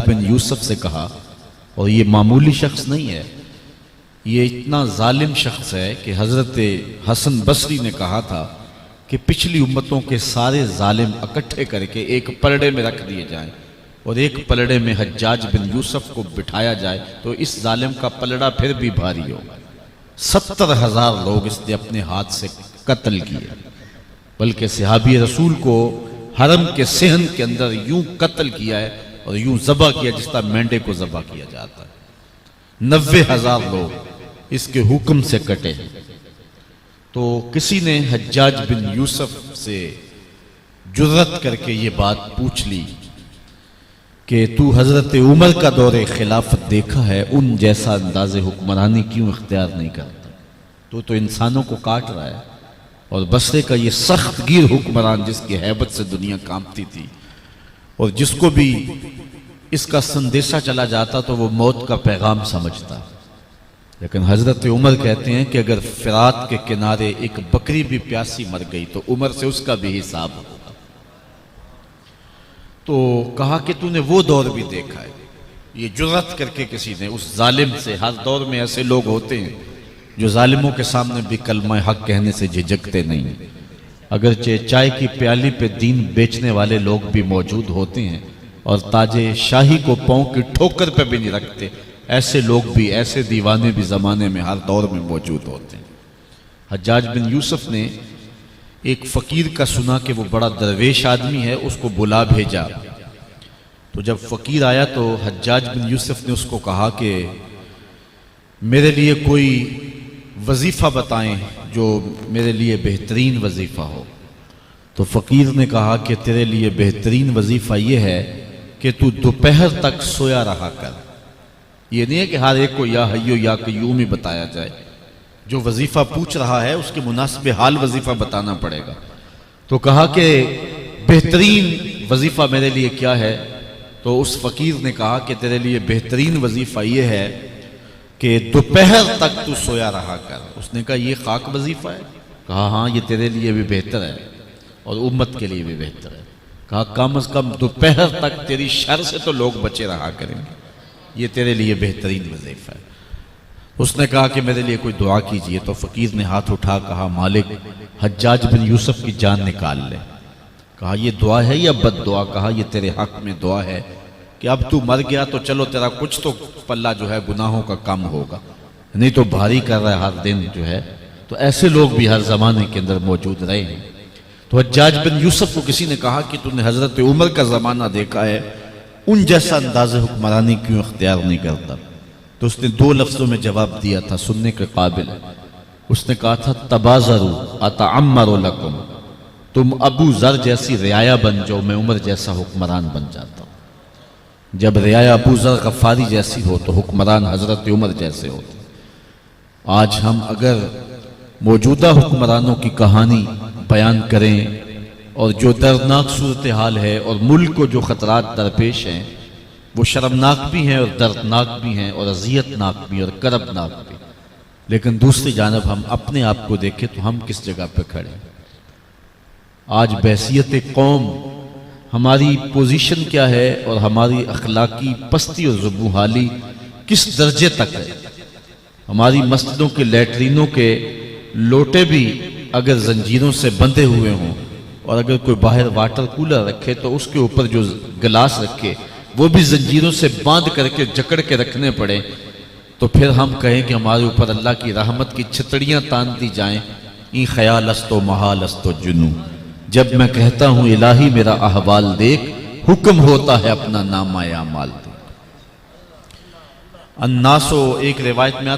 بن یوسف سے کہا، اور یہ معمولی شخص نہیں ہے، یہ اتنا ظالم شخص ہے کہ حضرت حسن بصری نے کہا تھا کہ پچھلی امتوں کے سارے ظالم اکٹھے کر کے ایک پلڑے میں رکھ دیے جائیں اور ایک پلڑے میں حجاج بن یوسف کو بٹھایا جائے تو اس ظالم کا پلڑا پھر بھی بھاری ہوگا۔ 70,000 لوگ اس نے اپنے ہاتھ سے قتل کیے، بلکہ صحابی رسول کو حرم کے صحن کے اندر یوں قتل کیا ہے اور یوں ذبح کیا جس طرح مینڈے کو ذبح کیا جاتا ہے۔ 90,000 لوگ اس کے حکم سے کٹے۔ تو کسی نے حجاج بن یوسف سے جرأت کر کے یہ بات پوچھ لی کہ تو حضرت عمر کا دور خلافت دیکھا ہے، ان جیسا انداز حکمرانی کیوں اختیار نہیں کرتا؟ تو انسانوں کو کاٹ رہا ہے، اور بصرے کا یہ سخت گیر حکمران جس کی ہیبت سے دنیا کانپتی تھی اور جس کو بھی اس کا سندیشہ چلا جاتا تو وہ موت کا پیغام سمجھتا، لیکن حضرت عمر کہتے ہیں کہ اگر فرات کے کنارے ایک بکری بھی پیاسی مر گئی تو عمر سے اس کا بھی حساب ہوگا۔ تو کہا کہ تو نے وہ دور بھی دیکھا ہے، یہ جرأت کر کے کسی نے اس ظالم سے، ہر دور میں ایسے لوگ ہوتے ہیں جو ظالموں کے سامنے بھی کلمہ حق کہنے سے جھجکتے نہیں، اگرچہ چائے کی پیالی پہ دین بیچنے والے لوگ بھی موجود ہوتے ہیں اور تاج شاہی کو پاؤں کی ٹھوکر پہ بھی نہیں رکھتے، ایسے لوگ بھی، ایسے دیوانے بھی زمانے میں ہر دور میں موجود ہوتے ہیں۔ حجاج بن یوسف نے ایک فقیر کا سنا کہ وہ بڑا درویش آدمی ہے، اس کو بلا بھیجا۔ تو جب فقیر آیا تو حجاج بن یوسف نے اس کو کہا کہ میرے لیے کوئی وظیفہ بتائیں جو میرے لیے بہترین وظیفہ ہو۔ تو فقیر نے کہا کہ تیرے لیے بہترین وظیفہ یہ ہے کہ تو دوپہر تک سویا رہا کر۔ یہ نہیں ہے کہ ہر ایک کو یا حیو یا قیوم ہی بتایا جائے، جو وظیفہ پوچھ رہا ہے اس کے مناسب حال وظیفہ بتانا پڑے گا۔ تو کہا کہ بہترین وظیفہ میرے لیے کیا ہے؟ تو اس فقیر نے کہا کہ تیرے لیے بہترین وظیفہ یہ ہے کہ دوپہر تک تو سویا رہا کر۔ اس نے کہا یہ خاک وظیفہ ہے؟ کہا ہاں یہ تیرے لیے بھی بہتر ہے اور امت کے لیے بھی بہتر ہے۔ کہا کم از کم دوپہر تک تیری شر سے تو لوگ بچے رہا کریں گے، یہ تیرے لیے بہترین وظیفہ ہے۔ اس نے کہا کہ میرے لیے کوئی دعا کیجئے۔ تو فقیر نے ہاتھ اٹھا کہا مالک حجاج بن یوسف کی جان نکال لے۔ کہا یہ دعا ہے یا بد دعا؟ کہا یہ تیرے حق میں دعا ہے کہ اب تو مر گیا تو چلو تیرا کچھ تو پلہ جو ہے گناہوں کا کم ہوگا، نہیں تو بھاری کر رہا ہے ہر دن جو ہے۔ تو ایسے لوگ بھی ہر زمانے کے اندر موجود رہے ہیں۔ تو حجاج بن یوسف کو کسی نے کہا کہ تو نے حضرت عمر کا زمانہ دیکھا ہے، ان جیسا انداز حکمرانی کیوں اختیار نہیں کرتا؟ تو اس نے 2 لفظوں میں جواب دیا تھا، سننے کے قابل۔ اس نے کہا تھا تبازروا اتعمر لکم، تم ابو ذر جیسی رعایا بن جاؤ، میں عمر جیسا حکمران بن جاتا ہوں۔ جب رعایا ابو ذر غفاری جیسی ہو تو حکمران حضرت عمر جیسے ہوتے۔ آج ہم اگر موجودہ حکمرانوں کی کہانی بیان کریں اور جو دردناک صورتحال ہے اور ملک کو جو خطرات درپیش ہیں وہ شرمناک بھی ہیں اور دردناک بھی ہیں اور اذیتناک بھی اور کربناک بھی، لیکن دوسری جانب ہم اپنے آپ کو دیکھیں تو ہم کس جگہ پہ کھڑے ہیں؟ آج بحیثیت قوم ہماری پوزیشن کیا ہے اور ہماری اخلاقی پستی اور زبوحالی کس درجے تک ہے؟ ہماری مسجدوں کے لیٹرینوں کے لوٹے بھی اگر زنجیروں سے بندھے ہوئے ہوں اور اگر کوئی باہر واٹر کولر رکھے تو اس کے اوپر جو گلاس رکھے وہ بھی زنجیروں سے باندھ کر کے جکڑ کے رکھنے پڑے، تو پھر ہم کہیں کہ ہمارے اوپر اللہ کی رحمت کی چھتڑیاں تان دی جائیں۔ این خیال است و محال است و جنو، جب میں کہتا ہوں الہی میرا احوال دیکھ، حکم ہوتا ہے اپنا نامہ اعمال دیکھ۔ الناس، ایک روایت میں